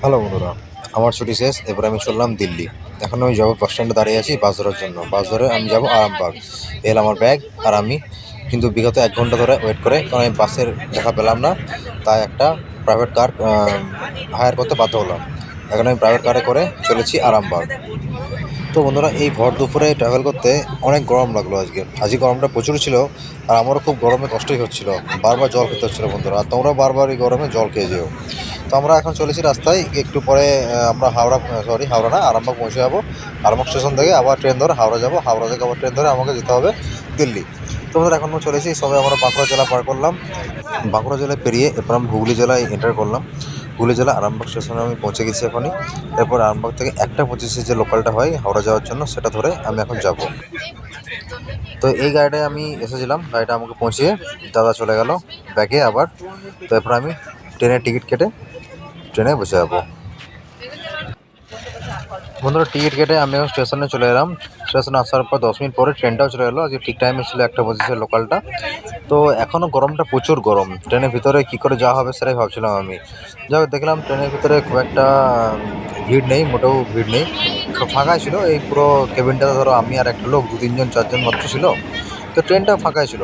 Hello বন্ধুরা, আমার ছুটি শেষ। এবার আমি চললাম দিল্লি। এখন আমি যাবো বাস স্ট্যান্ডে দাঁড়িয়ে আছি বাস ধরার জন্য। বাস ধরে আমি যাব আরামবাগ। এল আমার ব্যাগ আর আমি। কিন্তু বিগত 1 ঘন্টা ধরে ওয়েট করে, কারণ আমি বাসের দেখা পেলাম না, তাই একটা প্রাইভেট কার হায়ার করতে বাধ্য হলাম। এখন আমি প্রাইভেট কারে করে চলেছি আরামবাগ। তো বন্ধুরা, এই ভর দুপুরে ট্রাভেল করতে অনেক গরম লাগলো আজকে। আজকে গরমটা প্রচুর ছিল, আর আমারও খুব গরমে কষ্টই হচ্ছিল। বারবার জল খেতে হচ্ছিলো বন্ধুরা, আর তোমরা বারবার এই গরমে জল খেয়ে যেও। তো আমরা এখন চলেছি রাস্তায়। একটু পরে আমরা হাওড়া না, আরামবাগ পৌঁছে যাবো। আরামবাগ স্টেশন থেকে আবার ট্রেন ধরে হাওড়া যাব। হাওড়া থেকে আবার ট্রেন ধরে আমাকে যেতে হবে দিল্লি। তো বন্ধুরা, এখন আমরা চলেছি। সবাই আমরা বাঁকুড়া জেলা পার করলাম। বাঁকুড়া জেলায় পেরিয়ে এরপর আমি হুগলি জেলায় এন্টার করলাম। হুগলি জেলা আরামবাগ স্টেশনে আমি পৌঁছে গেছি এখনই। এরপর আরামবাগ থেকে 1:25 যে লোকালটা হয় হাওড়া যাওয়ার জন্য, সেটা ধরে আমি এখন যাব। তো এই গাড়িটায় আমি এসেছিলাম, গাড়িটা আমাকে পৌঁছিয়ে দাদা চলে গেল ব্যাগে আবার। তো এরপর আমি ট্রেনের টিকিট কেটে ট্রেনে বসে যাবো। বন্ধুরা, টিকিট কেটে আমি এখন স্টেশনে চলে এলাম। স্টেশনে আসার পর 10 মিনিট পরে ট্রেনটাও চলে এলো। আজকে ঠিক টাইমে ছিল 1:25 লোকালটা। তো এখনও গরমটা প্রচুর গরম। ট্রেনের ভিতরে কী করে যাওয়া হবে সেটাই ভাবছিলাম আমি। যাই হোক, দেখলাম ট্রেনের ভিতরে খুব একটা ভিড় নেই, মোটেও ভিড় নেই, ফাঁকাই ছিল। এই পুরো কেবিনটাতে ধরো আমি আর একটা লোক, 2-3 জন 4 জন মাত্র ছিল। তো ট্রেনটা ফাঁকাই ছিল।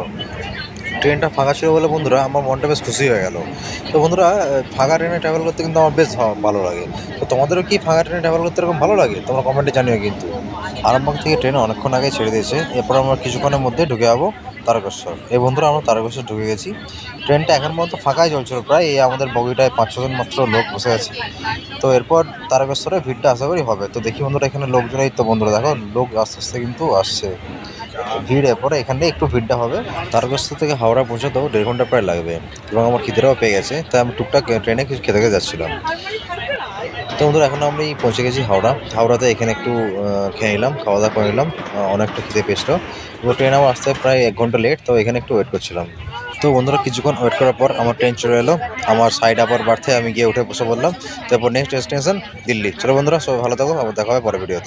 ট্রেনটা ফাঁকা ছিল বলে বন্ধুরা আমার মনটা বেশ খুশি হয়ে গেল। তো বন্ধুরা, ফাঁকা ট্রেনে ট্রাভেল করতে কিন্তু আমার বেশ ভালো লাগে। তো তোমাদেরও কি ফাঁকা ট্রেনে ট্রাভেল করতে এরকম ভালো লাগে? তোমরা কমেন্টে জানিও কিন্তু। আরামবাগ থেকে ট্রেন অনেকক্ষণ আগে ছেড়ে দিয়েছে। এরপর আমরা কিছুক্ষণের মধ্যে ঢুকে যাবো তারকেশ্বর। এই বন্ধুরা, আমরা তারকেশ্বর ঢুকে গেছি। ট্রেনটা এখন পর্যন্ত ফাঁকাই চলছিল প্রায়। এই আমাদের বগিটায় 5-6 জন মাত্র লোক বসে আছে। তো এরপর তারকেশ্বরে ভিড়টা আশা করি হবে। তো দেখি বন্ধুরা, এখানে লোকজন, এই তো বন্ধুরা দেখো, লোক আস্তে আস্তে কিন্তু আসছে। ভিড় এরপরে এখানে একটু ভিড়টা হবে। তারকেশ্বর থেকে হাওড়া পৌঁছাতেও 1.5 ঘন্টা প্রায় লাগবে, এবং আমার খিদেটাও পেয়ে গেছে, তাই আমি টুকটাক ট্রেনে কিছু খেতে খেতে যাচ্ছিলাম। তো বন্ধুরা, এখন আমি পৌঁছে গেছি হাওড়াতে। এখানে একটু খেয়ে নিলাম, খাওয়া দাওয়া করে নিলাম। অনেকটা খিদে পেয়েছিল। এবার ট্রেন আমার আসতে প্রায় 1 ঘন্টা লেট, তো এখানে একটু ওয়েট করছিলাম। তো বন্ধুরা, কিছুক্ষণ ওয়েট করার পর আমার ট্রেন চলে এলো। আমার সাইড আপার বার্থে আমি গিয়ে উঠে বসে পড়লাম। তারপর নেক্সট ডেস্টিনেশন দিল্লি। চলো বন্ধুরা, সবাই ভালো থাকো, আবার দেখা হবে পরের ভিডিওতে।